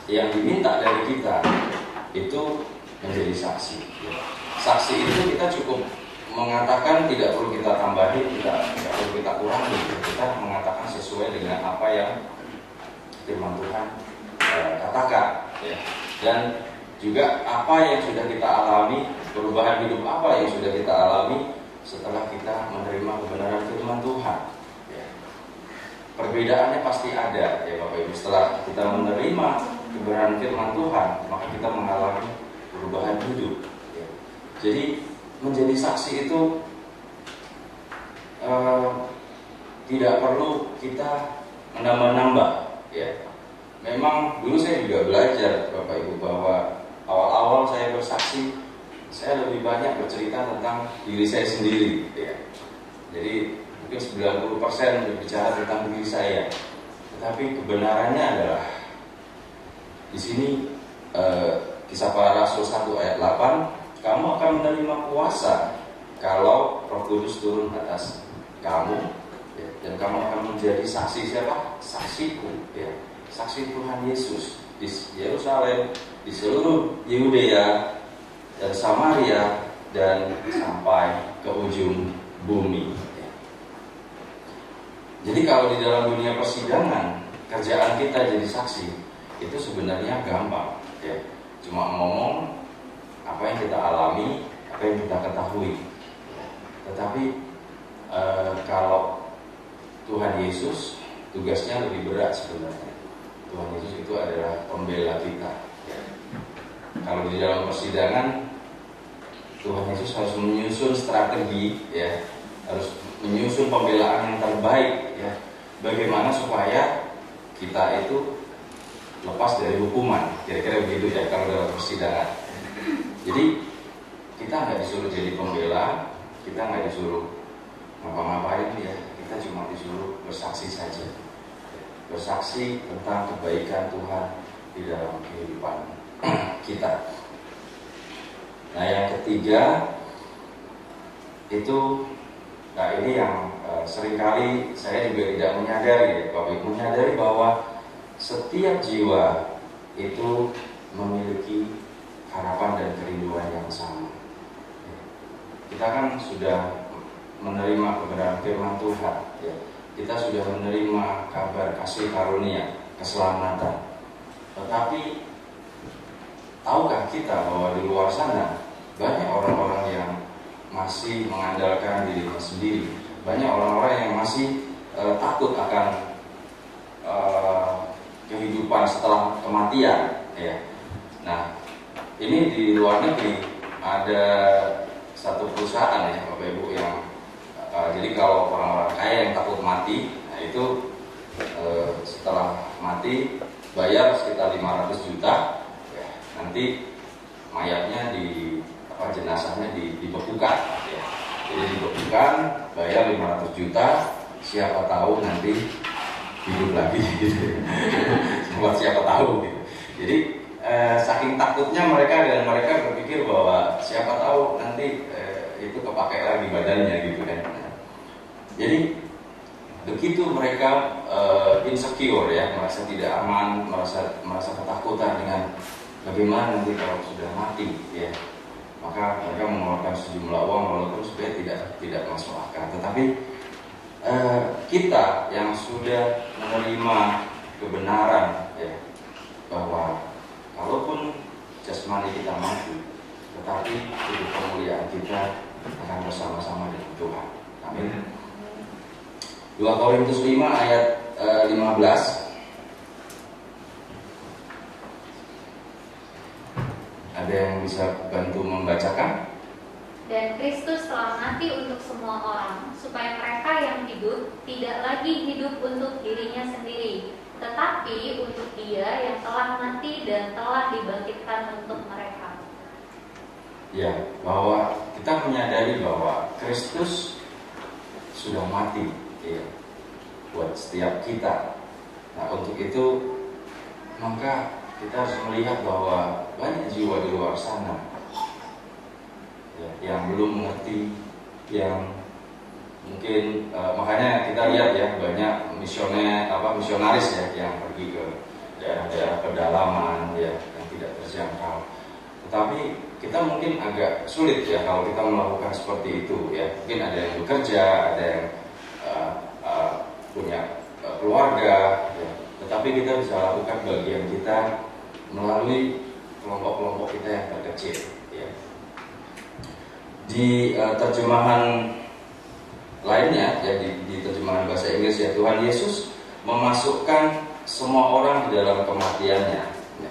yang diminta dari kita itu menjadi saksi. Saksi itu kita cukup mengatakan, tidak perlu kita tambahin, tidak perlu kita kurangi. Kita mengatakan sesuai dengan apa yang firman Tuhan katakan, ya. Dan juga apa yang sudah kita alami, perubahan hidup apa yang sudah kita alami setelah kita menerima kebenaran firman Tuhan, ya. Perbedaannya pasti ada, ya Bapak Ibu. Setelah kita menerima kebenaran firman Tuhan, maka kita mengalami perubahan hidup, ya. Jadi menjadi saksi itu tidak perlu kita menambah-nambah, ya. Memang dulu saya juga belajar Bapak Ibu bahwa awal-awal saya bersaksi, saya lebih banyak bercerita tentang diri saya sendiri, ya. Jadi mungkin 90% berbicara tentang diri saya. Tetapi kebenarannya adalah di sini Kisah Para Rasul 1 ayat 8, kamu akan menerima kuasa kalau Roh Kudus turun atas kamu, ya, dan kamu akan menjadi saksi siapa? Saksiku, ya. Saksi Tuhan Yesus di Yerusalem, di seluruh Yudea dan Samaria, dan sampai ke ujung bumi. Jadi kalau di dalam dunia persidangan, kerjaan kita jadi saksi itu sebenarnya gampang, ya. Cuma ngomong apa yang kita alami, apa yang kita ketahui. Tetapi kalau Tuhan Yesus, tugasnya lebih berat sebenarnya. Tuhan Yesus itu adalah pembela kita, ya. Kalau di dalam persidangan, Tuhan Yesus harus menyusun strategi, ya, harus menyusun pembelaan yang terbaik, ya, bagaimana supaya kita itu lepas dari hukuman, kira-kira begitu, ya, kalau dalam persidangan. Jadi kita nggak disuruh jadi pembela, kita nggak disuruh ngapa-ngapain, ya, kita cuma disuruh bersaksi saja, bersaksi tentang kebaikan Tuhan di dalam kehidupan kita. Nah, yang ketiga itu, nah ini yang seringkali saya juga tidak menyadari, Bapak Ibu, menyadari bahwa setiap jiwa itu memiliki harapan dan kerinduan yang sama. Kita kan sudah menerima kebenaran firman Tuhan, ya. Kita sudah menerima kabar kasih karunia, keselamatan. Tetapi tahukah kita bahwa di luar sana banyak orang-orang yang masih mengandalkan dirinya sendiri, banyak orang-orang yang masih takut akan kehidupan setelah kematian, ya. Nah, ini di luar negeri ada satu perusahaan, ya Bapak Ibu, yang jadi kalau orang-orang kaya yang takut mati, nah itu setelah mati bayar sekitar 500 juta, ya, nanti mayatnya jenazahnya dibekukan, ya. Jadi dibekukan, bayar 500 juta, siapa tahu nanti hidup lagi, gitu. Siapa tahu, gitu. Jadi saking takutnya mereka, dan mereka berpikir bahwa siapa tahu nanti itu kepakai lagi badannya, gitu kan. Jadi begitu mereka insecure, ya, merasa tidak aman, merasa ketakutan dengan bagaimana nanti kalau sudah mati, ya, maka mereka mengeluarkan sejumlah uang walaupun supaya tidak masuk akal. Tetapi kita yang sudah menerima kebenaran, ya, bahwa kalaupun jasmani kita mati, tetapi hidup kemuliaan kita akan bersama-sama dengan Tuhan. Amin. 2 Korintus 5 ayat 15. Ada yang bisa bantu membacakan? Dan Kristus telah mati untuk semua orang, supaya mereka yang hidup tidak lagi hidup untuk dirinya sendiri, tetapi untuk Dia yang telah mati dan telah dibangkitkan untuk mereka. Ya, bahwa kita menyadari bahwa Kristus sudah mati, ya, buat setiap kita. Nah, untuk itu maka kita harus melihat bahwa banyak jiwa di luar sana, ya, yang belum mengerti, yang mungkin makanya kita lihat, ya, banyak misionaris, ya, yang pergi ke daerah-daerah pedalaman, ya yang tidak terjangkau. Tetapi kita mungkin agak sulit ya kalau kita melakukan seperti itu ya. Mungkin ada yang bekerja, ada yang punya keluarga ya. Tetapi kita bisa lakukan bagian kita melalui kelompok-kelompok kita yang terkecil ya. Di terjemahan lainnya ya, di terjemahan bahasa Inggris ya, Tuhan Yesus memasukkan semua orang di dalam kematiannya ya,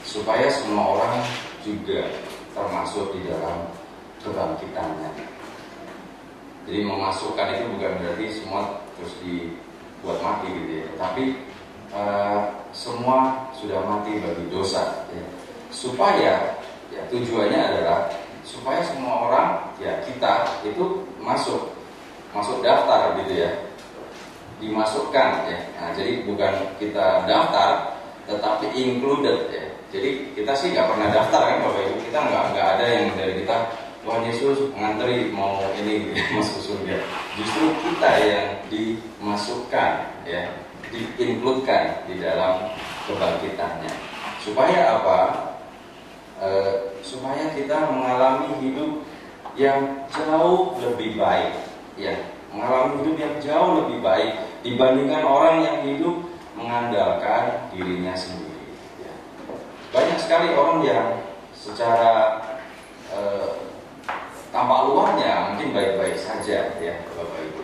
supaya semua orang juga termasuk di dalam kebangkitannya. Jadi memasukkan itu bukan berarti semua terus dibuat mati gitu ya, tapi semua sudah mati bagi dosa ya. Supaya ya, tujuannya adalah supaya semua orang ya, kita itu masuk daftar gitu ya, dimasukkan ya. Nah, jadi bukan kita daftar tetapi included ya. Jadi kita sih nggak pernah daftar kan Bapak Ibu, kita nggak ada yang dari kita Tuhan Yesus ngantri mau ini gitu, masuk surga. Justru kita yang dimasukkan ya, diincludekan di dalam kebangkitannya. Supaya apa? Supaya kita mengalami hidup yang jauh lebih baik ya, mengalami hidup yang jauh lebih baik dibandingkan orang yang hidup mengandalkan dirinya sendiri ya. Banyak sekali orang yang secara tampak luarnya mungkin baik-baik saja ya Bapak Ibu,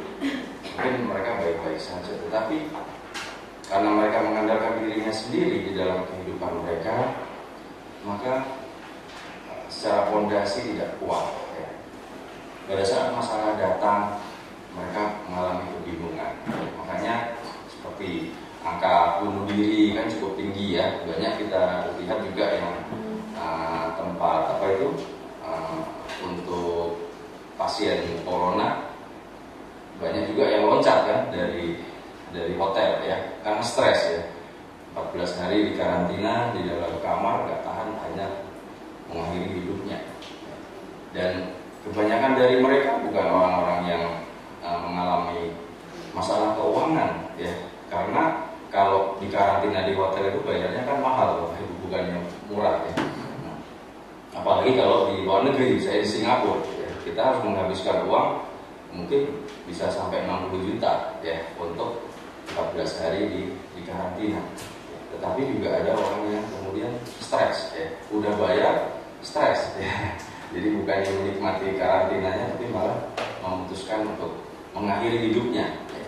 mungkin mereka baik-baik saja, tetapi karena mereka mengandalkan dirinya sendiri di dalam kehidupan mereka, maka secara fondasi tidak kuat ya. Pada saat masalah datang, mereka mengalami kebingungan. Makanya seperti angka bunuh diri kan cukup tinggi ya. Banyak kita lihat juga yang tempat apa itu untuk pasien corona, banyak juga yang loncat kan dari hotel ya, karena stres ya. 14 hari di karantina di dalam kamar, nggak tahan, hanya mengakhiri hidupnya. Dan kebanyakan dari mereka bukan orang-orang yang mengalami masalah keuangan ya, karena kalau di karantina di hotel itu bayarnya kan mahal, bukan yang murah ya. Apalagi kalau di luar negeri, saya di Singapura ya, kita harus menghabiskan uang mungkin bisa sampai 60 juta ya untuk 14 hari di karantina. Tetapi juga ada orang yang kemudian stres ya, udah bayar stres ya. Jadi bukannya menikmati karantinanya, tapi malah memutuskan untuk mengakhiri hidupnya ya.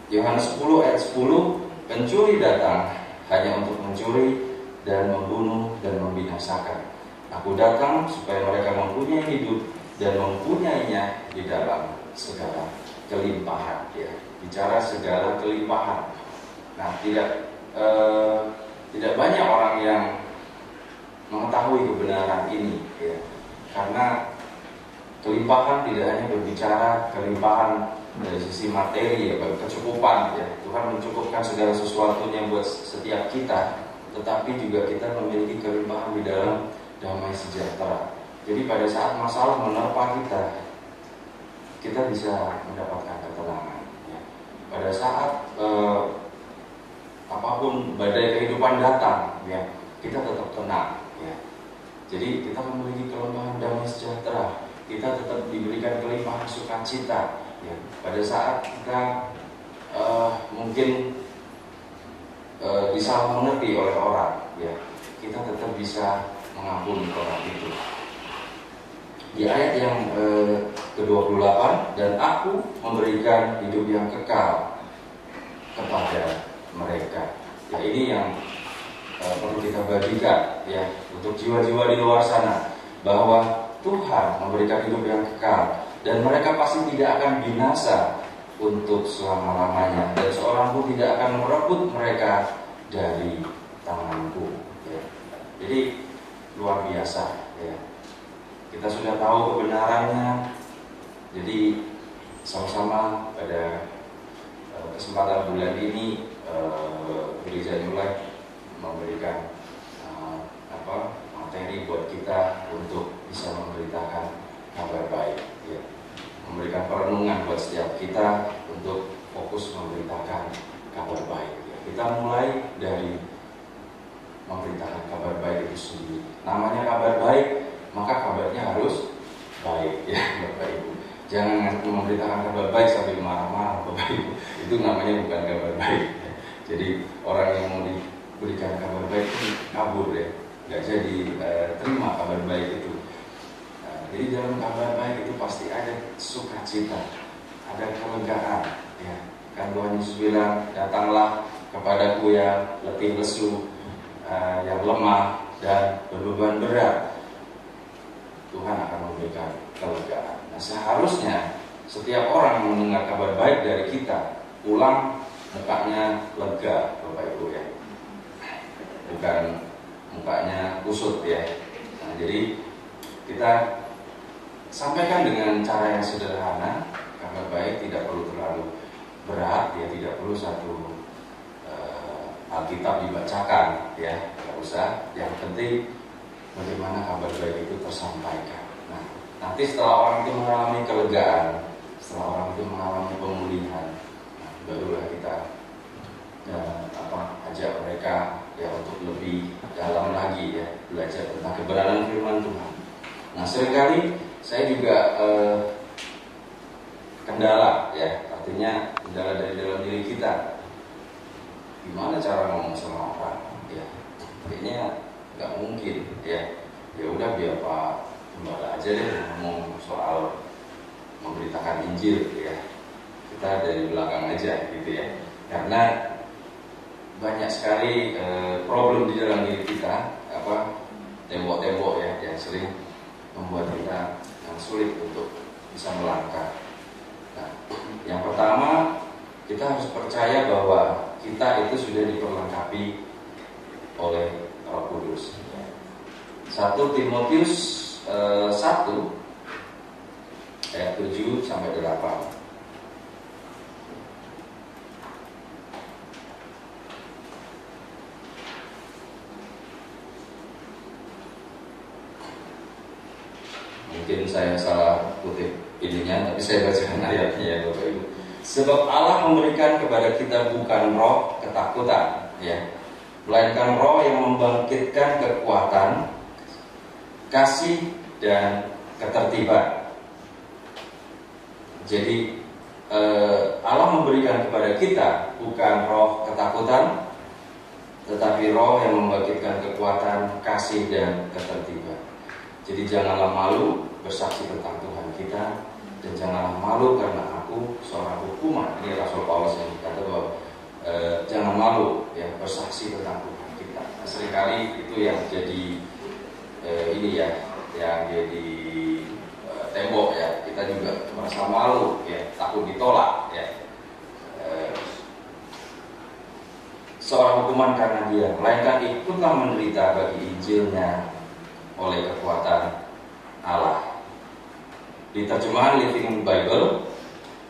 Yohanes 10 ayat 10, pencuri datang hanya untuk mencuri dan membunuh dan membinasakan. Aku datang supaya mereka mempunyai hidup dan mempunyainya di dalam segala kelimpahan ya. Bicara segala kelimpahan. Nah, tidak banyak orang yang mengetahui kebenaran ini ya. Karena kelimpahan tidak hanya berbicara kelimpahan dari sisi materi ya, kecukupan ya. Tuhan mencukupkan segala sesuatunya buat setiap kita, tetapi juga kita memiliki kelimpahan di dalam damai sejahtera. Jadi pada saat masalah menerpa kita bisa mendapatkan ketenangan ya. Pada saat apapun badai kehidupan datang ya, kita tetap tenang ya. Jadi kita memiliki kelimpahan damai sejahtera, kita tetap diberikan kelimpahan sukacita ya. Pada saat kita mungkin disalah mengerti oleh orang ya, kita tetap bisa mengampuni orang itu. Di ayat yang ke-28, dan aku memberikan hidup yang kekal kepada mereka. Ya, ini yang perlu kita bagikan ya untuk jiwa-jiwa di luar sana, bahwa Tuhan memberikan hidup yang kekal dan mereka pasti tidak akan binasa untuk selama-lamanya, dan seorang pun tidak akan merebut mereka dari tanganku ya. Jadi luar biasa ya. Kita sudah tahu kebenarannya. Jadi sama-sama pada kesempatan bulan ini gereja mulai memberikan materi buat kita untuk bisa memberitakan kabar baik ya. Memberikan perenungan buat setiap kita untuk fokus memberitakan kabar baik ya. Kita mulai dari memberitakan namanya kabar baik, maka kabarnya harus baik ya Bapak Ibu. Jangan memberitakan kabar baik sambil marah-marah Bapak Ibu. Itu namanya bukan kabar baik. Jadi orang yang mau diberikan kabar baik itu kabur ya, nggak jadi terima kabar baik itu. Jadi dalam kabar baik itu pasti ada sukacita, ada kelegaan ya. Kan Tuhan Yesus bilang, datanglah kepadaku yang letih lesu, yang lemah dan berbeban berat, Tuhan akan memberikan kelegaan. Nah, seharusnya setiap orang yang mendengar kabar baik dari kita pulang mukanya lega Bapak Ibu ya, bukan mukanya kusut ya. Nah, jadi kita sampaikan dengan cara yang sederhana. Kabar baik tidak perlu terlalu berat ya, tidak perlu satu Alkitab dibacakan ya, nggak usah. Yang penting bagaimana kabar baik itu tersampaikan. Nah, nanti setelah orang itu mengalami kelegaan, setelah orang itu mengalami pemulihan, nah, barulah kita ajak mereka ya untuk lebih dalam lagi ya, belajar tentang kebenaran firman Tuhan. Nah, seringkali saya juga kendala ya, artinya kendala dari dalam diri kita. Gimana cara ngomong sama orang? Ya, kayaknya nggak mungkin ya. Ya udah biar Pak Gembala aja deh ngomong soal memberitakan Injil ya. Kita dari belakang aja gitu ya. Karena banyak sekali problem di dalam diri kita, tembok-tembok ya yang sering membuat kita yang sulit untuk bisa melangkah. Nah, yang pertama kita harus percaya bahwa kita itu sudah diperlengkapi oleh Roh Kudus. 1 Timotius 1 ayat 7 sampai 8. Mungkin saya salah kutip ininya, tapi saya bacakan ayatnya ya Bapak Ibu. Sebab Allah memberikan kepada kita bukan roh ketakutan ya, melainkan roh yang membangkitkan kekuatan, kasih dan ketertiban. Jadi Allah memberikan kepada kita bukan roh ketakutan, tetapi roh yang membangkitkan kekuatan, kasih dan ketertiban. Jadi janganlah malu bersaksi tentang Tuhan kita, dan janganlah malu karena aku seorang hukuman. Ini Rasul Paulus yang berkata bahwa jangan malu ya bersaksi tentang Tuhan kita. Nah, seringkali itu yang jadi ini ya, yang jadi tembok ya. Kita juga merasa malu ya, takut ditolak ya. Seorang hukuman karena dia, melainkan ikutlah menderita bagi Injilnya oleh kekuatan Allah. Di terjemahan Living Bible,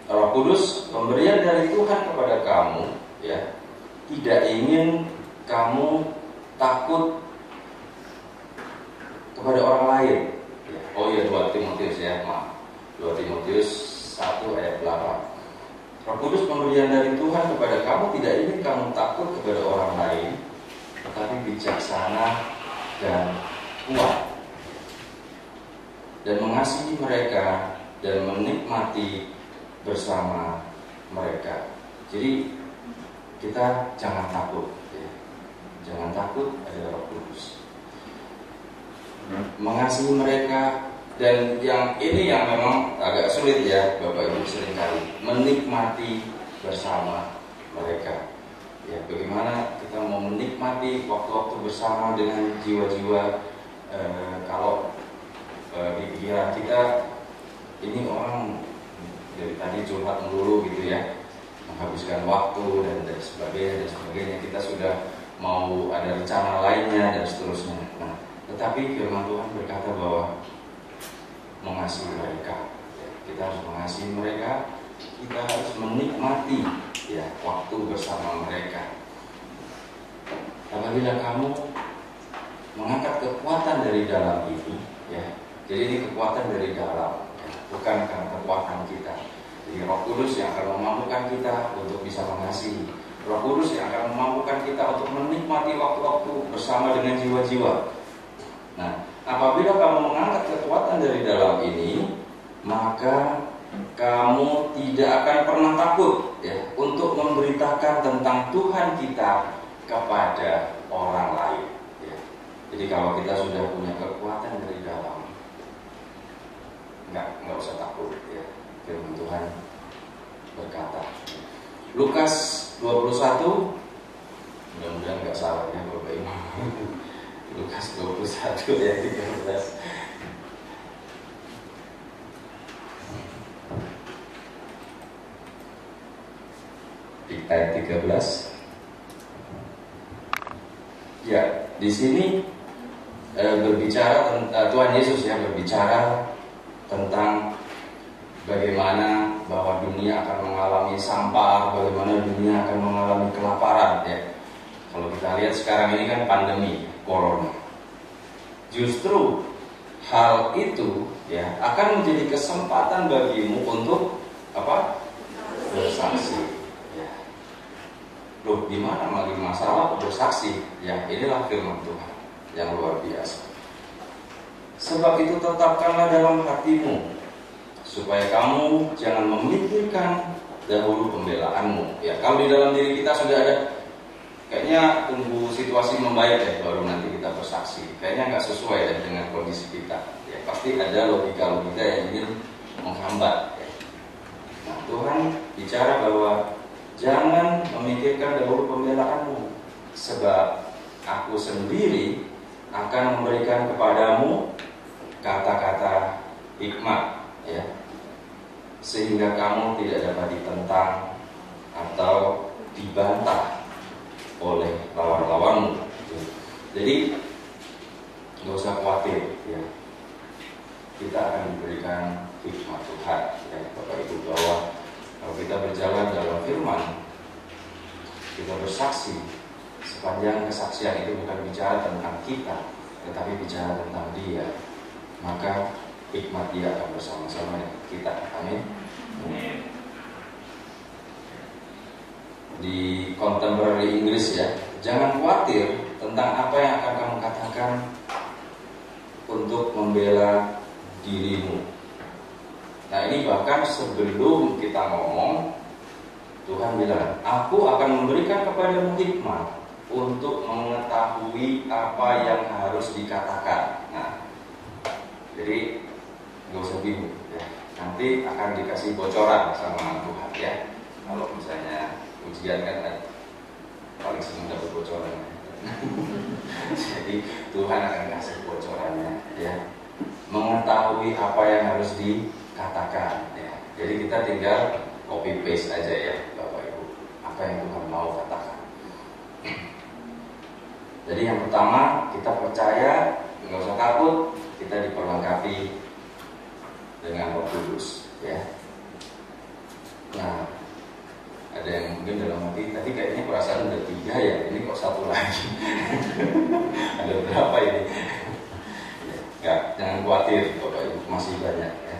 Roh Kudus pemberian dari Tuhan kepada kamu ya, tidak ingin kamu takut kepada orang lain ya. Oh iya, 2 Timotius ya, maaf, 2 Timotius 1 ayat 8. Roh Kudus pemberian dari Tuhan kepada kamu tidak ingin kamu takut kepada orang lain, tetapi bijaksana dan kuat, dan mengasihi mereka dan menikmati bersama mereka. Jadi kita jangan takut ya. Jangan takut ada Roh Kudus. Mengasihi mereka, dan yang ini yang memang agak sulit ya Bapak Ibu seringkali, menikmati bersama mereka. Ya, bagaimana kita mau menikmati waktu-waktu bersama dengan jiwa-jiwa kalau di pikiran kita ini orang dari tadi curhat melulu gitu ya, menghabiskan waktu dan sebagainya. Kita sudah mau ada rencana lainnya dan seterusnya. Nah, tetapi firman Tuhan berkata bahwa mengasihi mereka ya, kita harus mengasihi mereka, kita harus menikmati ya waktu bersama mereka. Apabila kamu mengangkat kekuatan dari dalam itu ya, jadi ini kekuatan dari dalam ya, bukan karena kekuatan kita. Jadi Roh Kudus yang akan memampukan kita untuk bisa mengasihi, Roh Kudus yang akan memampukan kita untuk menikmati waktu-waktu bersama dengan jiwa-jiwa. Nah, apabila kamu mengangkat kekuatan dari dalam ini, maka kamu tidak akan pernah takut ya untuk memberitakan tentang Tuhan kita kepada orang lain ya. Jadi kalau kita sudah punya kekuatan dari dalam, nggak usah takut ya. Firman Tuhan berkata, Lukas 21, mudah-mudahan nggak salah ya Bapak Ibu. Lukas 21 ayat 13. Ayat 13. Ya, di sini berbicara Tuhan Yesus ya berbicara tentang bagaimana bahwa dunia akan mengalami sampah, bagaimana dunia akan mengalami kelaparan ya. Kalau kita lihat sekarang ini kan pandemi corona. Justru hal itu ya akan menjadi kesempatan bagimu untuk apa? Bersaksi. Ya. Loh, di mana lagi masalah bersaksi? Ya, inilah firman Tuhan yang luar biasa. Sebab itu tetapkanlah dalam hatimu, supaya kamu jangan memikirkan dahulu pembelaanmu. Ya, kalau di dalam diri kita sudah ada, kayaknya tunggu situasi membaik deh baru nanti kita bersaksi. Kayaknya nggak sesuai deh dengan kondisi kita. Ya, pasti ada logika-logika yang ingin menghambat. Ya. Nah, Tuhan bicara bahwa jangan memikirkan dahulu pembelaanmu, sebab aku sendiri akan memberikan kepadamu kata-kata hikmat, ya, sehingga kamu tidak dapat ditentang atau dibantah oleh lawan-lawanmu. Jadi nggak usah khawatir, ya. Kita akan diberikan hikmat Tuhan, ya, Bapak Ibu, bahwa kalau kita berjalan dalam firman, kita bersaksi, sepanjang kesaksian itu bukan bicara tentang kita, tetapi bicara tentang Dia, maka hikmat Dia akan bersama-sama dengan kita. Amin. Di contemporary Inggris ya, jangan khawatir tentang apa yang akan kamu katakan untuk membela dirimu. Nah, ini bahkan sebelum kita ngomong, Tuhan bilang, aku akan memberikan kepadamu hikmat untuk mengetahui apa yang harus dikatakan. Nah, jadi nggak usah bingung ya. Nanti akan dikasih bocoran sama Tuhan ya. Kalau misalnya ujian kan paling sering dapat bocoran. Jadi Tuhan akan kasih bocorannya ya. Mengetahui apa yang harus dikatakan ya. Jadi kita tinggal copy paste aja ya Bapak Ibu, apa yang Tuhan mau katakan. Jadi yang pertama, kita percaya, nggak usah takut, kita diperlengkapi dengan Roh Kudus ya. Nah, ada yang mungkin dalam hati, tadi kayaknya perasaan udah 3 ya, ini kok 1 lagi. Ada berapa ini? Ya, jangan khawatir Bapak Ibu, masih banyak ya.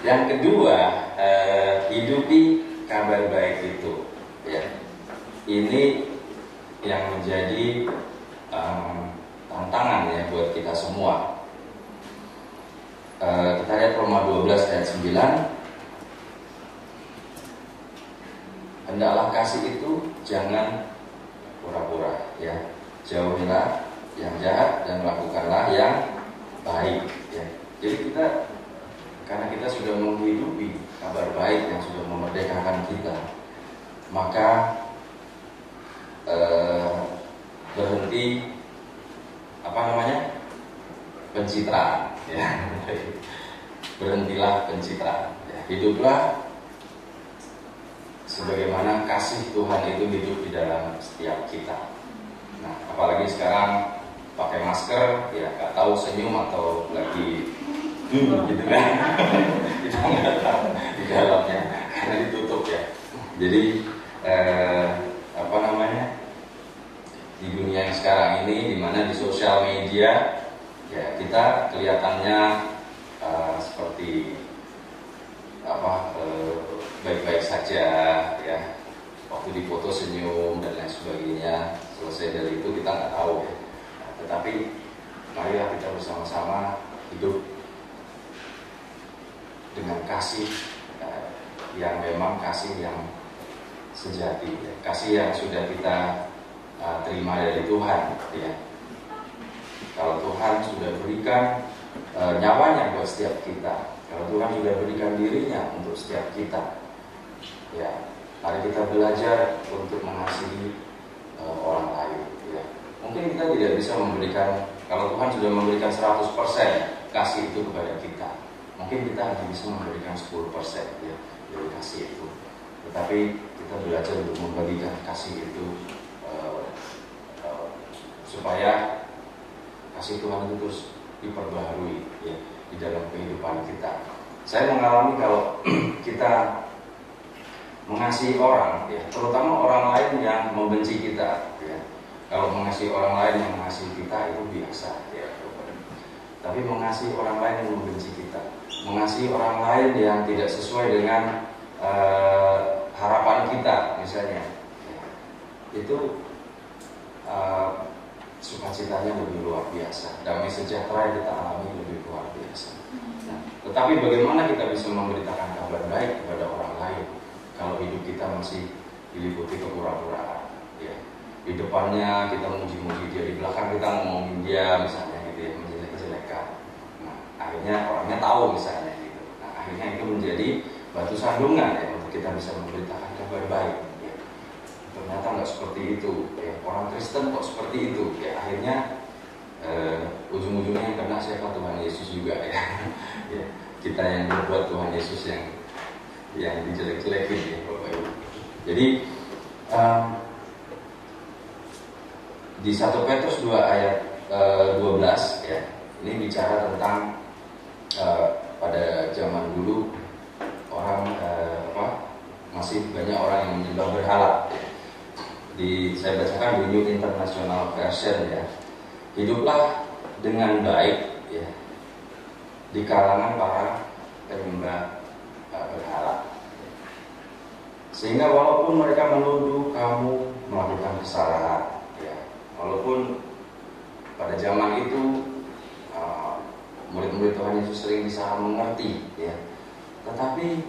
Yang kedua, hidupi kabar baik itu ya. Ini yang menjadi tantangan ya buat kita semua. Kita lihat Roma 12 ayat 9. Hendaklah kasih itu jangan pura-pura ya. Jauhilah yang jahat dan lakukanlah yang baik ya. Jadi kita, karena kita sudah menghidupi kabar baik yang sudah memerdekakan kita, maka berhenti pencitraan ya. Berhentilah pencitraan ya. Hiduplah sebagaimana kasih Tuhan itu hidup di dalam setiap kita. Nah, apalagi sekarang pakai masker ya, nggak tahu senyum atau lagi gitu kan. Kita nggak tahu di dalamnya karena ditutup ya. Jadi di dunia yang sekarang ini, di mana di sosial media ya, kita kelihatannya seperti baik-baik saja ya, waktu difoto senyum dan lain sebagainya. Selesai dari itu kita nggak tahu ya, tetapi marilah kita bersama-sama hidup dengan kasih yang memang kasih yang sejati, ya. Kasih yang sudah kita terima dari Tuhan, ya. Kalau Tuhan sudah berikan nyawanya buat setiap kita, kalau Tuhan sudah berikan dirinya untuk setiap kita, ya, mari kita belajar untuk mengasihi orang lain, ya. Mungkin kita tidak bisa memberikan, kalau Tuhan sudah memberikan 100% kasih itu kepada kita, mungkin kita hanya bisa memberikan 10%, ya, dari kasih itu. Tetapi kita belajar untuk membagikan kasih itu supaya kasih Tuhan itu terus diperbaharui, ya, di dalam kehidupan kita. Saya mengalami kalau kita mengasihi orang, ya, terutama orang lain yang membenci kita, ya. Kalau mengasihi orang lain yang mengasihi kita itu biasa, ya. Tapi mengasihi orang lain yang membenci kita, mengasihi orang lain yang tidak sesuai dengan harapan kita, misalnya, ya, itu sukacitanya lebih luar biasa, damai sejahtera yang kita alami lebih luar biasa. Nah, tetapi bagaimana kita bisa memberitakan kabar baik kepada orang lain kalau hidup kita masih diliputi kepura-puraan, ya. Di depannya kita muji-muji dia, di belakang kita ngomongin dia, misalnya gitu, ya, menjelek-jelekan. Nah, akhirnya orangnya tahu, misalnya gitu. Nah, akhirnya itu menjadi batu sandungan, ya, untuk kita bisa memberitakan kabar baik, ya. Ternyata nggak seperti itu, ya. Orang Kristen kok seperti itu, ya. Akhirnya ujung-ujungnya yang kena siapa? Tuhan Yesus juga, ya. Ya, kita yang berbuat, Tuhan Yesus yang dijelek-jelekin, ya, Bapak Ibu. Jadi di 1 Petrus 2 ayat 12, ya, ini bicara tentang pada zaman dulu orang masih banyak orang yang menyembah berhala, ya. Saya bacakan di New International Version, ya. Hiduplah dengan baik, ya, di kalangan para penyembah berhala, sehingga walaupun mereka menuduh kamu melakukan kesalahan, ya, walaupun pada zaman itu murid-murid Tuhan Yesus sering disalah mengerti, ya, tetapi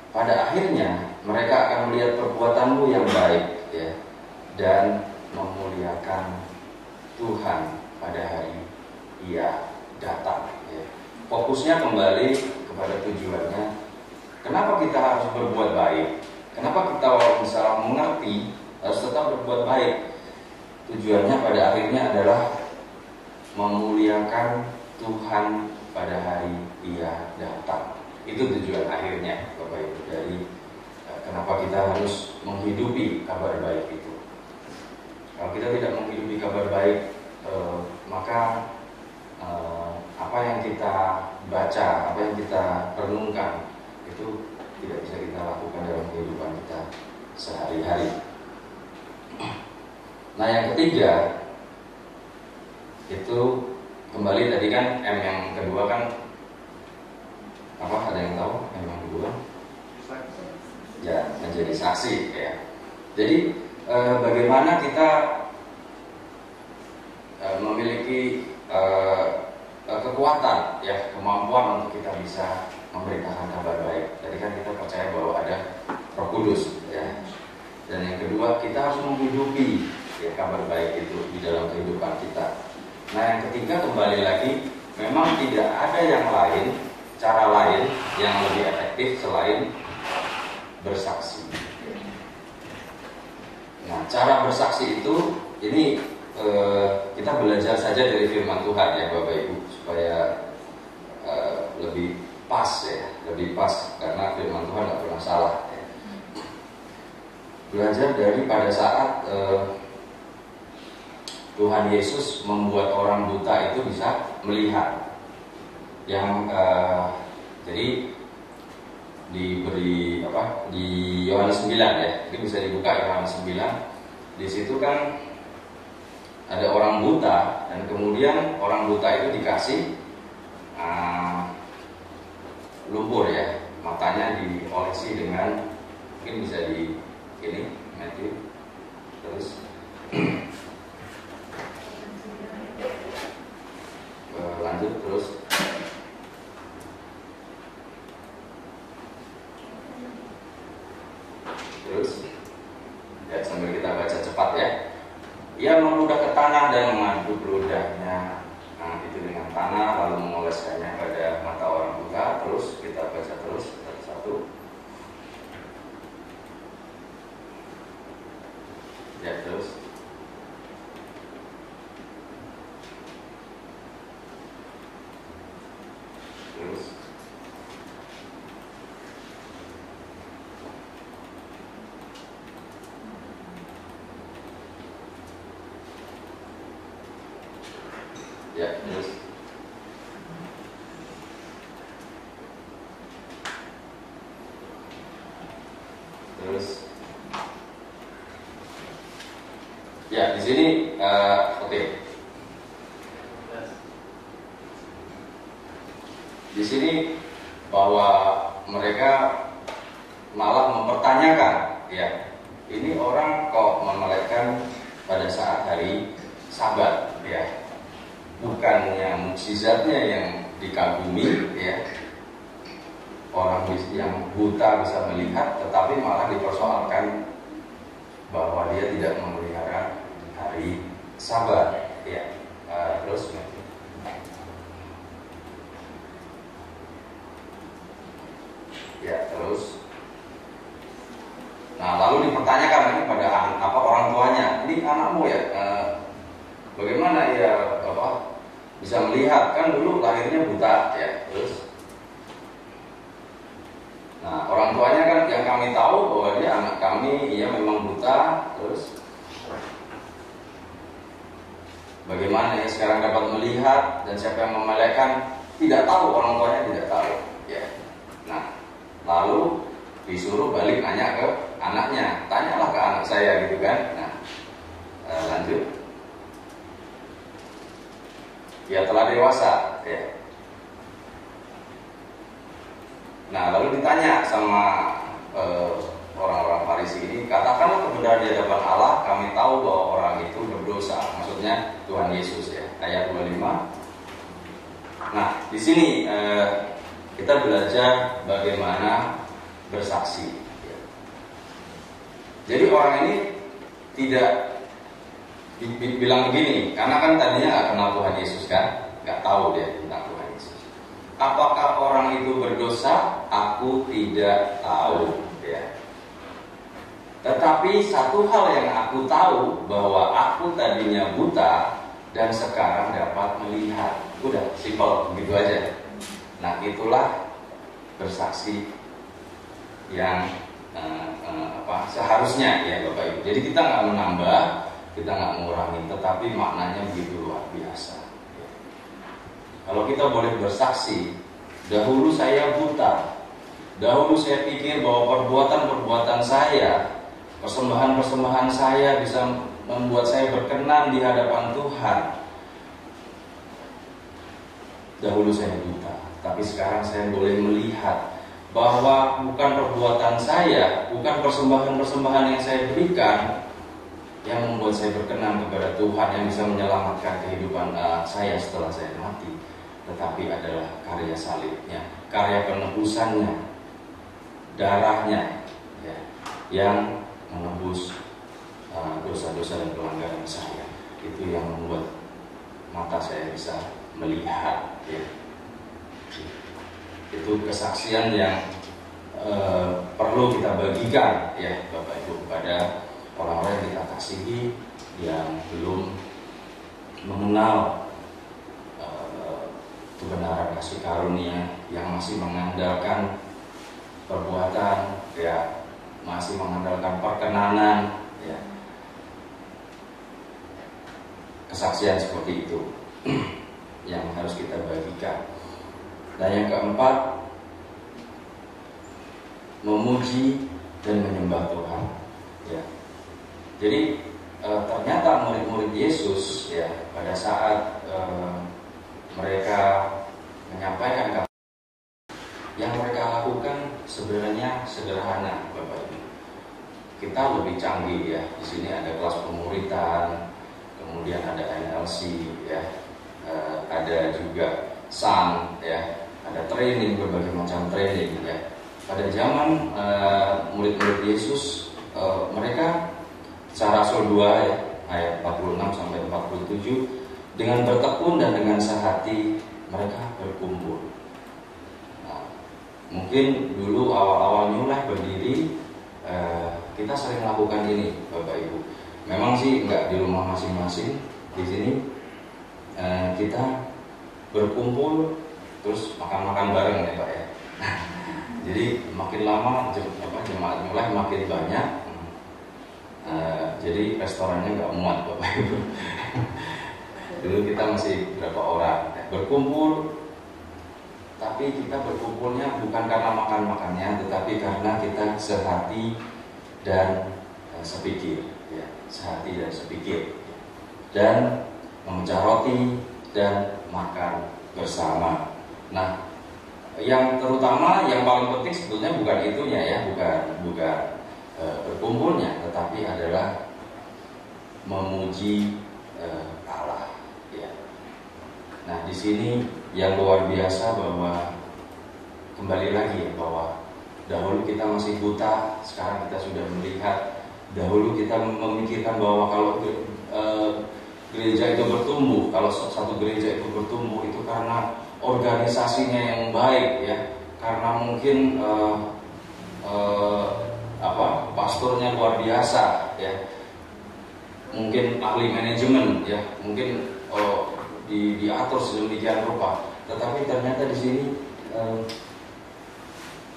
pada akhirnya mereka akan melihat perbuatanmu yang baik, ya, dan memuliakan Tuhan pada hari Ia datang, ya. Fokusnya kembali kepada tujuannya. Kenapa kita harus berbuat baik? Kenapa kita walaupun salah mengerti harus tetap berbuat baik? Tujuannya pada akhirnya adalah memuliakan Tuhan pada hari Ia datang. Itu tujuan akhirnya, Bapak Ibu, dari kenapa kita harus menghidupi kabar baik itu. Kalau kita tidak menghidupi kabar baik, maka apa yang kita baca, apa yang kita renungkan, itu tidak bisa kita lakukan dalam kehidupan kita sehari-hari. Nah, yang ketiga itu kembali tadi kan M yang kedua kan apa? Ada yang tahu M yang kedua? Ya, menjadi saksi, ya. Jadi bagaimana kita memiliki kekuatan, ya, kemampuan untuk kita bisa memberitakan kabar baik. Tadi kan kita percaya bahwa ada Roh Kudus, ya. Dan yang kedua, kita harus menghidupi, ya, kabar baik itu di dalam kehidupan kita. Nah, yang ketiga kembali lagi, memang tidak ada yang lain, cara lain yang lebih efektif selain bersaksi. Nah, cara bersaksi itu ini kita belajar saja dari firman Tuhan, ya, Bapak Ibu, supaya lebih pas, ya, lebih pas, karena firman Tuhan nggak pernah salah, ya. Belajar dari pada saat Tuhan Yesus membuat orang buta itu bisa melihat. Yang jadi diberi apa di Yohanes 9, ya, ini bisa dibuka Yohanes 9. Di situ kan ada orang buta, dan kemudian orang buta itu dikasih lumpur, ya, matanya diolesi dengan, mungkin bisa di ini Matthew, terus bisa cepat ya. Ia meludah ke tanah dan mengaduk ludahnya itu dengan tanah, lalu mengoleskannya pada mata orang buta. Terus kita baca terus satu-satu. Ya, terus. Terus. Ya, terus. Terus. Ya, di sini oke. Di sini bahwa mereka malah mempertanyakan, ya, ini orang kok memelekkan pada saat hari Sabat, ya. Bukannya mukjizatnya yang dikagumi, ya, orang yang buta bisa melihat, tetapi malah dipersoalkan bahwa dia tidak memelihara hari Sabat, ya. Terus, ya, terus. Nah, lalu dipertanyakan ini pada orang tuanya, ini anakmu ya, bagaimana ya bisa melihat, kan dulu lahirnya buta, ya. Terus, nah, orang tuanya kan yang kami tahu bahwa dia anak kami, ia memang buta. Terus, bagaimana ya sekarang dapat melihat, dan siapa yang memelekkan? Tidak tahu, orang tuanya tidak tahu, ya. Nah, lalu disuruh balik nanya ke anaknya, tanyalah ke anak saya, gitu kan. Nah, lanjut. Ya, telah dewasa, ya. Nah, lalu ditanya sama orang-orang Farisi ini, katakanlah kebenaran di hadapan Allah, kami tahu bahwa orang itu berdosa. Maksudnya Tuhan Yesus, ya. Ayat 25. Nah, di sini kita belajar bagaimana bersaksi, ya. Jadi orang ini tidak bilang begini, karena kan tadinya nggak kenal Tuhan Yesus, kan, nggak tahu dia tentang Tuhan Yesus. Apakah orang itu berdosa? Aku tidak tahu, ya. Tetapi satu hal yang aku tahu, bahwa aku tadinya buta dan sekarang dapat melihat. Udah, simpel, begitu aja. Nah, itulah bersaksi yang seharusnya, ya Bapak Ibu. Jadi kita nggak menambah, kita nggak mengurangi, tetapi maknanya begitu luar biasa. Kalau kita boleh bersaksi, dahulu saya buta, dahulu saya pikir bahwa perbuatan-perbuatan saya, persembahan-persembahan saya bisa membuat saya berkenan di hadapan Tuhan. Dahulu saya buta, tapi sekarang saya boleh melihat bahwa bukan perbuatan saya, bukan persembahan-persembahan yang saya berikan yang membuat saya berkenan kepada Tuhan, yang bisa menyelamatkan kehidupan saya setelah saya mati, tetapi adalah karya salibnya, karya penebusannya, darahnya, ya, yang menebus dosa-dosa dan pelanggaran saya. Itu yang membuat mata saya bisa melihat, ya. Itu kesaksian yang perlu kita bagikan, ya Bapak Ibu, kepada orang-orang yang kita kasihi, yang belum mengenal kebenaran kasih karunia, yang masih mengandalkan perbuatan, ya, masih mengandalkan perkenanan, ya. Kesaksian seperti itu yang harus kita bagikan. Dan yang keempat, memuji dan menyembah Tuhan, ya. Jadi ternyata murid-murid Yesus, ya, pada saat mereka menyampaikan yang mereka lakukan sebenarnya sederhana, Bapak Ibu. Kita lebih canggih, ya. Di sini ada kelas pemuritan, kemudian ada NLC, ya, ada juga SAN, ya, ada training, berbagai macam training, ya. Pada zaman murid-murid Yesus, mereka Kisah Rasul 2 ya, ayat 46 sampai 47, dengan bertekun dan dengan sehati mereka berkumpul. Nah, mungkin dulu awal-awal New Life berdiri, kita sering lakukan ini, Bapak Ibu. Memang sih nggak di rumah masing-masing, di sini kita berkumpul terus makan-makan bareng ya Pak ya. Jadi makin lama jemaat New Life makin banyak. Jadi restorannya nggak muat Bapak Ibu. Dulu kita masih berapa orang berkumpul, tapi kita berkumpulnya bukan karena makan-makannya, tetapi karena kita sehati dan sepikir, ya, sehati dan sepikir, dan memecah roti dan makan bersama. Nah, yang terutama, yang paling penting sebetulnya bukan itunya ya, bukan berkumpulnya, tetapi adalah memuji Allah. Ya. Nah, di sini yang luar biasa bahwa kembali lagi bahwa dahulu kita masih buta, sekarang kita sudah melihat. Dahulu kita memikirkan bahwa kalau gereja itu bertumbuh, kalau satu gereja itu bertumbuh itu karena organisasinya yang baik ya, karena mungkin pastornya luar biasa ya, mungkin ahli manajemen ya, mungkin diatur sedemikian rupa. Tetapi ternyata di sini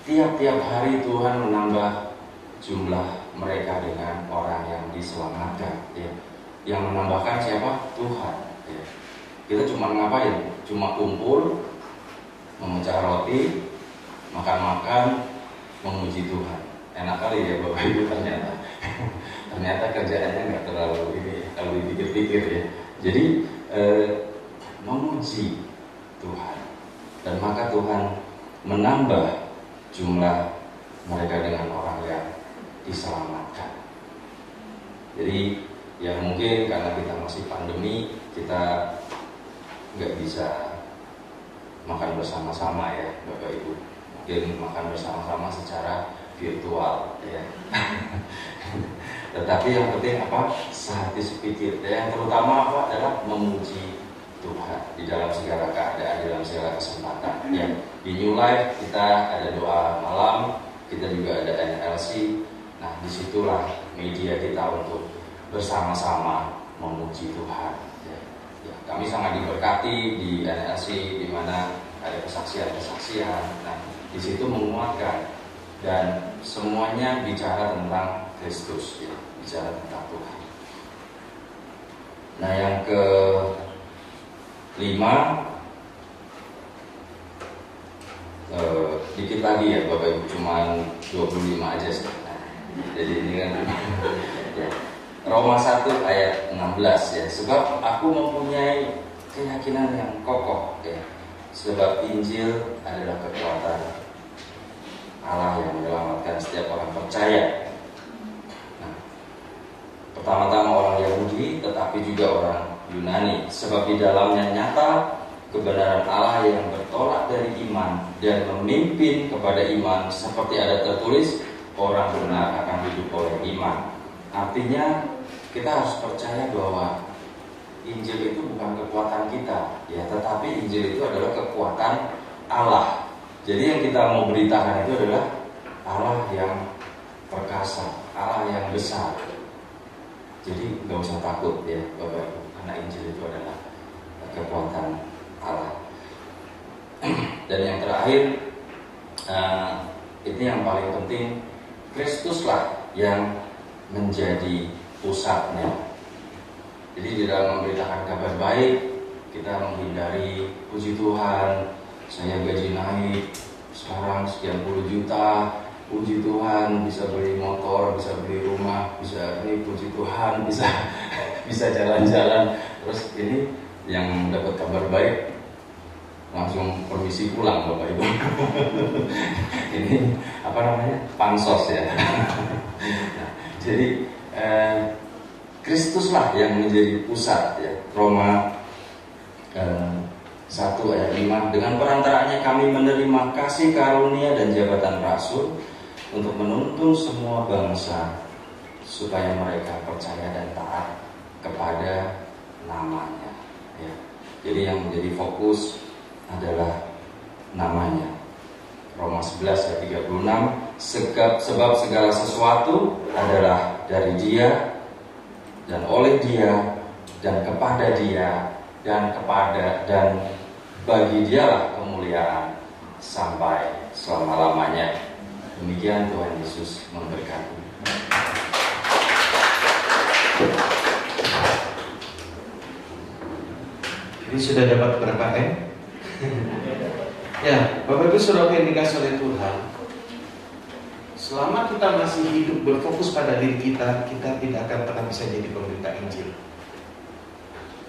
tiap-tiap hari Tuhan menambah jumlah mereka dengan orang yang diselamatkan ya. Yang menambahkan siapa? Tuhan ya. Kita cuma ngapain? Cuma kumpul, memecah roti, makan-makan, memuji Tuhan. Enak kali ya Bapak Ibu ternyata. Ternyata kerjaannya nggak terlalu ini kalau dipikir-pikir ya. Jadi memuji Tuhan, dan maka Tuhan menambah jumlah mereka dengan orang yang diselamatkan. Jadi ya mungkin karena kita masih pandemi, kita nggak bisa makan bersama-sama ya Bapak Ibu. Mungkin makan bersama-sama secara virtual ya. Tetapi yang penting apa? Sehati sepikir. Yang terutama apa? Adalah memuji Tuhan di dalam segala keadaan, di dalam segala kesempatan. Ya, di New Life kita ada doa malam, kita juga ada NLC. Nah, disitulah media kita untuk bersama-sama memuji Tuhan. Ya, kami sangat diberkati di NLC, di mana ada kesaksian-kesaksian. Nah, di situ menguatkan dan semuanya bicara tentang Kristus, ya, bicara tentang Tuhan. Nah, yang ke-5, dikit lagi ya Bapak Ibu, cuma 25 aja sih. Nah, jadi ini kan ya. Roma 1 ayat 16 ya. Sebab aku mempunyai keyakinan yang kokoh ya. Sebab Injil adalah kekuatan Allah yang menyelamatkan setiap orang percaya. Nah, pertama-tama orang Yahudi, tetapi juga orang Yunani. Sebab di dalamnya nyata kebenaran Allah yang bertolak dari iman dan memimpin kepada iman, seperti ada tertulis, orang benar akan hidup oleh iman. Artinya kita harus percaya bahwa Injil itu bukan kekuatan kita, ya, tetapi Injil itu adalah kekuatan Allah. Jadi yang kita mau beritakan itu adalah Allah yang perkasa, Allah yang besar. Jadi nggak usah takut ya Bapak Ibu, karena Injil itu adalah kekuatan Allah. Dan yang terakhir, ini yang paling penting, Kristuslah yang menjadi pusatnya. Jadi di dalam memberitakan kabar baik, kita menghindari puji Tuhan, saya gaji naik sekarang sekian puluh juta, puji Tuhan bisa beli motor, bisa beli rumah, bisa ini puji Tuhan, bisa jalan-jalan. Terus ini yang dapat kabar baik langsung permisi pulang Bapak Ibu. Ini apa namanya? Pansos ya. Nah, jadi Kristuslah yang menjadi pusat ya. Roma 1 ayat 5, dengan perantaranya kami menerima kasih karunia dan jabatan rasul untuk menuntun semua bangsa supaya mereka percaya dan taat kepada namanya. Ya. Jadi yang menjadi fokus adalah namanya. Roma 11 ayat 36, sebab segala sesuatu adalah dari Dia dan oleh Dia dan kepada Dia dan bagi Dialah kemuliaan sampai selama-lamanya. Demikian Tuhan Yesus memberkati. Ini sudah dapat berapa M? Ya, Bapak Ibu Saudara yang dikasihi oleh Tuhan, selama kita masih hidup berfokus pada diri kita, kita tidak akan pernah bisa jadi pemberita Injil.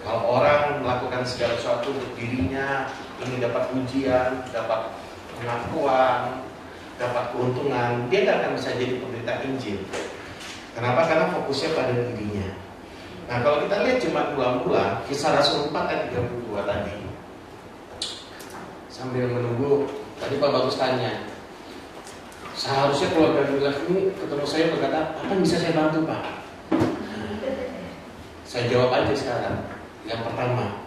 Kalau orang melakukan segala sesuatu untuk dirinya, ingin dapat pujian, dapat pengakuan, dapat keuntungan, dia tidak akan bisa jadi pemberita Injil. Kenapa? Karena fokusnya pada dirinya. Nah, kalau kita lihat jemaat mula-mula, Kisah Rasul 4 ayat 32 tadi, sambil menunggu, tadi Pak Bagus tanya, seharusnya keluarga bilang ini ketemu saya berkata, apa yang bisa saya bantu Pak? Saya jawab aja sekarang. Yang pertama,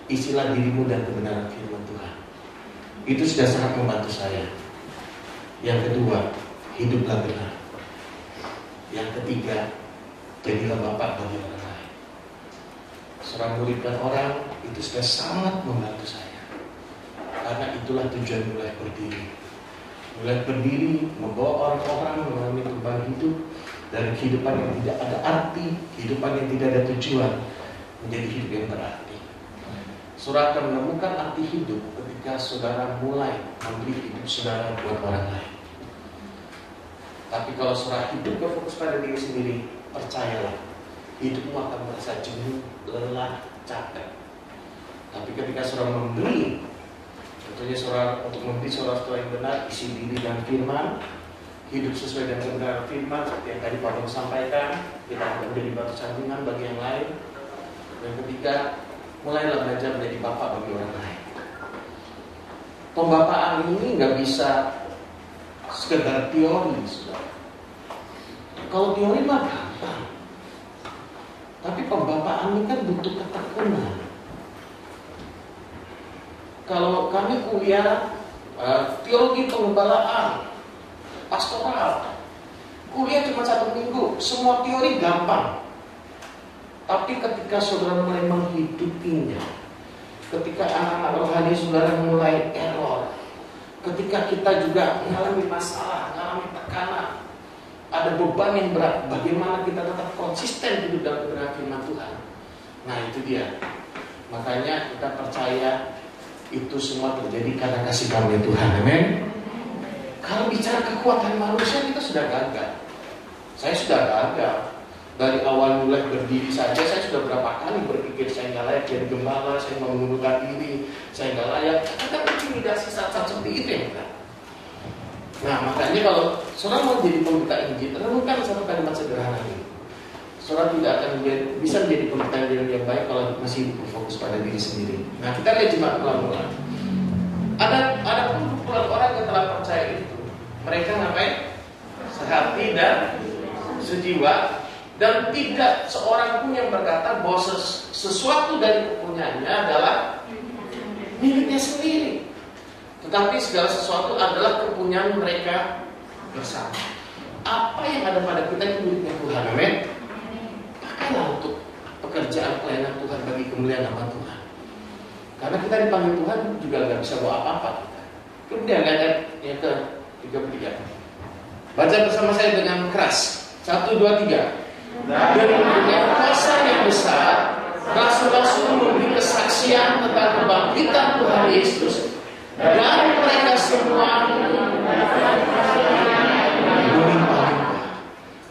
isilah dirimu dan kebenaran firman Tuhan. Itu sudah sangat membantu saya. Yang kedua, hiduplah benar. Yang ketiga, jadilah bapak bagi orang lain. Seorang muridkan orang, itu sudah sangat membantu saya. Karena itulah tujuan mulai berdiri. Mulai berdiri, membawa orang-orang mengalami perubahan hidup dari kehidupan yang tidak ada arti, kehidupan yang tidak ada tujuan, menjadi hidup yang berarti. Saudara akan menemukan arti hidup ketika saudara mulai memberi hidup saudara buat orang lain. Tapi kalau saudara hidup berfokus pada diri sendiri, percayalah, hidupmu akan merasa jenuh, lelah, capek. Tapi ketika saudara memberi, tentunya saudara untuk memberi saudara yang benar, isi diri dan firman, hidup sesuai dengan kebenaran firman, seperti yang tadi Pak Bung sampaikan, kita akan menjadi batu sandungan bagi yang lain. Dan ketika mulailah belajar menjadi bapak bagi orang lain. Pembapaan ini nggak bisa sekedar teori, saudara. Kalau teori mah gampang, tapi pembapaan ini kan butuh ketekunan. Kalau kami kuliah teologi pengembalaan, pastoral, kuliah cuma 1 minggu, semua teori gampang. Tapi ketika saudara mulai menghidupinya, ketika anak-anak rohani saudara mulai error, ketika kita juga mengalami masalah, mengalami tekanan, ada beban yang berat, bagaimana kita tetap konsisten hidup dalam kebenaran firman Tuhan. Nah itu dia. Makanya kita percaya itu semua terjadi karena kasih karunia Tuhan. Amin. Kalau bicara kekuatan manusia, kita sudah gagal. Saya sudah gagal. Dari awal mulai berdiri saja, saya sudah berapa kali berpikir saya nggak layak jadi gembala, saya mau mengundurkan diri, saya nggak layak. Kita intimidasi saat-saat seperti itu ya kan? Nah makanya kalau saudara mau jadi pemberita Injil, renungkan satu kalimat sederhana ini. Saudara tidak akan bisa menjadi pemberita Injil yang baik kalau masih berfokus pada diri sendiri. Nah kita lihat jemaat mula-mula. Ada kumpulan orang yang telah percaya itu. Mereka ngapain? Sehati dan sejiwa. Dan tidak seorang pun yang berkata bahwa sesuatu dari kepunyaannya adalah miliknya sendiri. Tetapi segala sesuatu adalah kepunyaan mereka bersama. Apa yang ada pada kita itu miliknya Tuhan. Amin. Pakailah untuk pekerjaan pelayanan Tuhan bagi kemuliaan nama Tuhan. Karena kita dipanggil Tuhan juga nggak bisa bawa apa-apa. Kemudian lihat yang ke-33. Baca bersama saya dengan keras. 1, 2, 3. Dan dengan kuasa yang besar, rasul-rasul memberi kesaksian tentang kebangkitan Tuhan Yesus, dan mereka semua melimpah-limpah.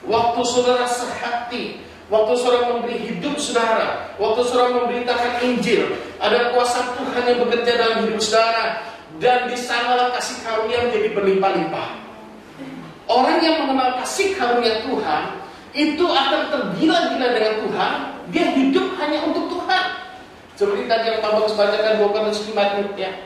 Waktu saudara sehati, waktu saudara memberi hidup saudara, waktu saudara memberitakan Injil, ada kuasa Tuhan yang bekerja dalam hidup saudara, dan di sanalah kasih karunia menjadi berlimpah-limpah. Orang yang mengenal kasih karunia Tuhan itu akan tergila-gila dengan Tuhan. Dia hidup hanya untuk Tuhan. Seperti tadi yang Pak Bagus bacakan 2 Korintus 5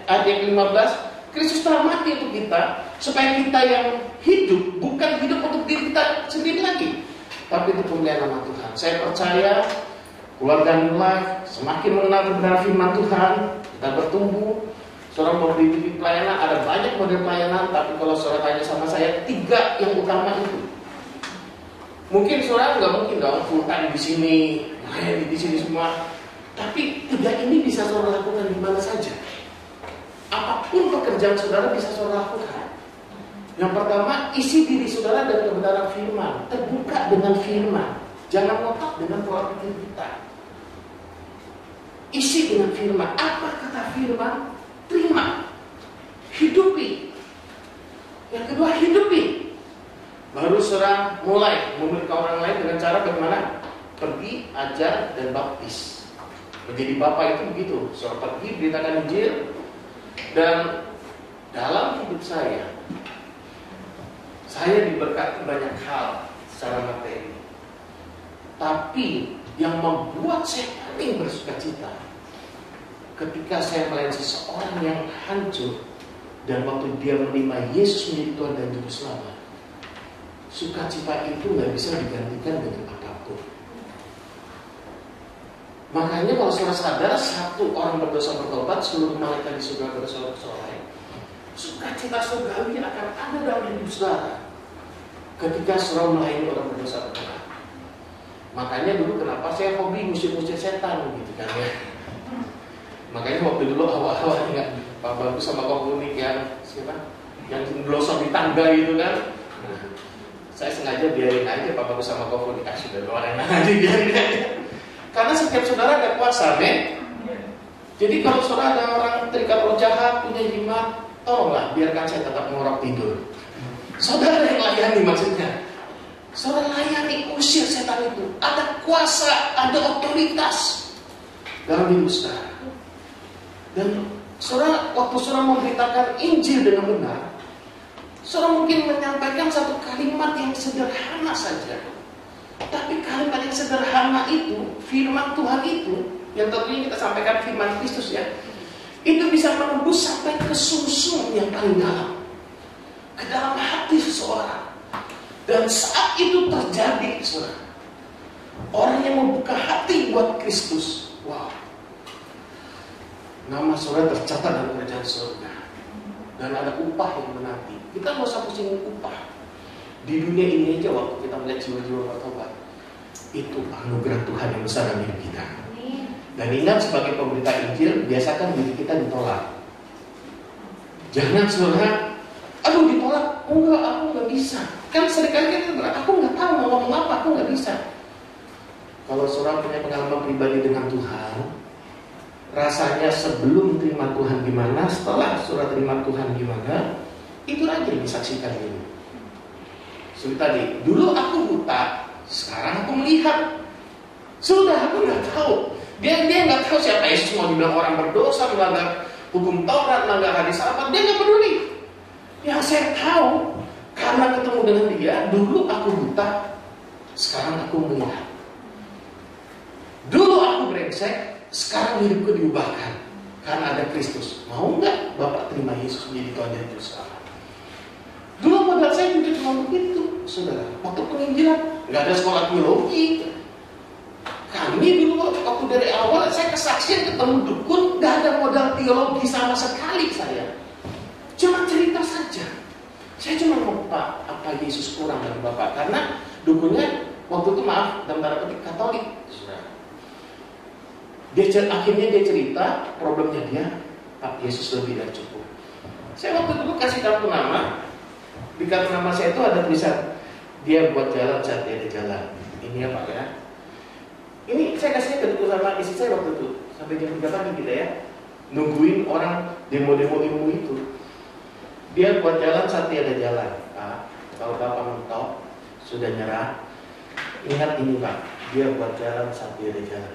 ayat 15, Kristus telah mati untuk kita supaya kita yang hidup bukan hidup untuk diri kita sendiri lagi, tapi itu pemeliharaan nama Tuhan. Saya percaya keluarga New Life semakin mengenal kebenaran firman Tuhan, kita bertumbuh. Saudara mau beli TV pelayanan, ada banyak model pelayanan, tapi kalau saudara tanya sama saya, 3 yang utama itu. Mungkin saudara nggak mungkin dong full time di sini, melayani di sini semua. Tapi 3 ini bisa saudara lakukan di mana saja. Apapun pekerjaan saudara bisa saudara lakukan. Yang pertama, isi diri saudara dengan kebenaran firman, terbuka dengan firman. Jangan ngotak dengan pola pikir kita. Isi dengan firman. Apa kata firman? Terima, hidupi. Yang kedua, hidupi. Baru saudara mulai memiliki orang lain dengan cara bagaimana? Pergi, ajar, dan baptis. Menjadi bapak itu begitu. Saudara pergi, beritakan Injil. Dan dalam hidup saya diberkati banyak hal secara materi. Tapi yang membuat saya paling bersukacita ketika saya melayani seseorang yang hancur, dan waktu dia menerima Yesus menjadi Tuhan dan Juru Selamat, sukacita itu nggak bisa digantikan dengan apapun. Makanya kalau saudara sadar, 1 orang berdosa bertobat, seluruh malaikat di surga bersorak-sorai. Sukacita surgawi akan ada dalam hidup saudara ketika saudara melayani orang berdosa bertobat. Makanya dulu kenapa saya hobi musik-musik setan gitu kan ya. Makanya waktu dulu awal-awal ingat Pak Bagus sama Kok Unik yang siapa? Yang blossom di tangga gitu kan. Nah, saya sengaja biarin aja Pak Bagus sama Kok Unik sudah orang aja biarin aja. Karena setiap saudara ada kuasa, men. Jadi kalau saudara ada orang terikat roh jahat, punya jimat, tolonglah biarkan saya tetap ngorok tidur. Saudara yang layani maksudnya. Saudara layani, usir setan itu. Ada kuasa, ada otoritas dalam hidup saudara. Dan saudara, waktu saudara memberitakan Injil dengan benar, saudara mungkin menyampaikan satu kalimat yang sederhana saja. Tapi kalimat yang sederhana itu, firman Tuhan itu, yang tentunya kita sampaikan firman Kristus ya, itu bisa menembus sampai ke sumsum yang paling dalam, ke dalam hati seseorang. Dan saat itu terjadi, saudara, orang yang membuka hati buat Kristus, wow, nama saudara tercatat dalam kerajaan surga. Dan ada upah yang menanti. Kita nggak usah pusing upah. Di dunia ini aja waktu kita melihat jiwa-jiwa bertobat, itu anugerah Tuhan yang besar dalam hidup kita. Dan ingat, sebagai pemberita Injil, biasakan diri kita ditolak. Jangan saudara, aduh ditolak, enggak, aku nggak bisa. Kan seringkali kita berat, aku nggak tahu mau ngomong apa, aku nggak bisa. Kalau saudara punya pengalaman pribadi dengan Tuhan, rasanya sebelum terima Tuhan gimana, setelah saudara terima Tuhan gimana, itu aja yang disaksikan ini. Seperti tadi, dulu aku buta, sekarang aku melihat. Sudah, aku nggak tahu. Dia nggak tahu siapa Yesus, mau dibilang orang berdosa, melanggar hukum Taurat, melanggar hari Sabat, dia nggak peduli. Yang saya tahu, karena ketemu dengan dia, dulu aku buta, sekarang aku melihat. Dulu aku brengsek, sekarang hidupku diubahkan karena ada Kristus. Mau nggak Bapak terima Yesus menjadi Tuhan dan Juru Selamat? Dulu modal saya juga cuma begitu, saudara. Waktu penginjilan nggak ada sekolah teologi. Kami dulu waktu dari awal saya kesaksian ketemu dukun, nggak ada modal teologi sama sekali saya. Cuma cerita saja. Saya cuma mau Pak, apa Yesus kurang dari Bapak? Karena dukunnya waktu itu, maaf, dalam tanda petik Katolik. Akhirnya dia cerita problemnya dia, Pak, Yesus lebih dari cukup. Saya waktu dulu kasih kartu nama. Di kartu nama saya itu ada tulisan, dia buat jalan saat dia ada jalan. Ini ya Pak ya. Ini saya kasih ke sama istri saya waktu itu sampai jam 3 pagi kita ya, nungguin orang demo-demo ilmu itu. Dia buat jalan saat dia ada jalan. Pak, kalau Bapak mentok sudah nyerah, ingat ini Pak, dia buat jalan saat dia ada jalan.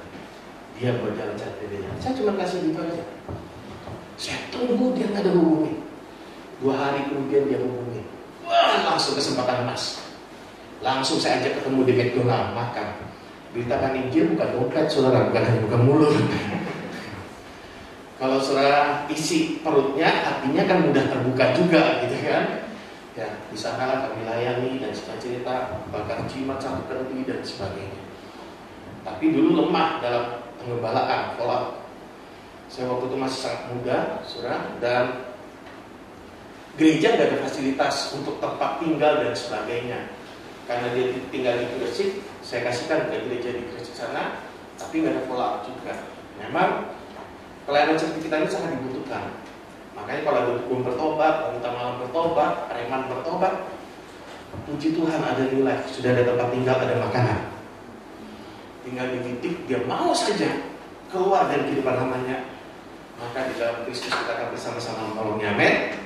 Dia buat jalan saat dia ada jalan. Saya cuma kasih gitu aja. Saya tunggu dia nggak ada hubungi. 2 hari kemudian dia hubungi. Wah, langsung kesempatan emas. Langsung saya ajak ketemu di McDonald makan. Beritakan Injil bukan dompet saudara, bukan hanya bukan mulut. Kalau saudara isi perutnya, hatinya kan mudah terbuka juga gitu kan. Ya, di sana kami layani dan cerita bakar jimat, satu kendi dan sebagainya. Tapi dulu lemah dalam pengembalaan, follow. Saya waktu itu masih sangat muda, saudara, dan gereja nggak ada fasilitas untuk tempat tinggal dan sebagainya. Karena dia tinggal di Gresik, saya kasihkan ke gereja di Gresik sana, tapi nggak ada follow juga. Memang pelayanan seperti kita ini sangat dibutuhkan. Makanya kalau ada dukun bertobat, wanita malam bertobat, preman bertobat, puji Tuhan ada nilai, sudah ada tempat tinggal, ada makanan. Tinggal dididik, dia mau saja keluar dari kehidupan namanya. Maka di dalam Kristus kita akan bersama-sama menolongnya. Amin.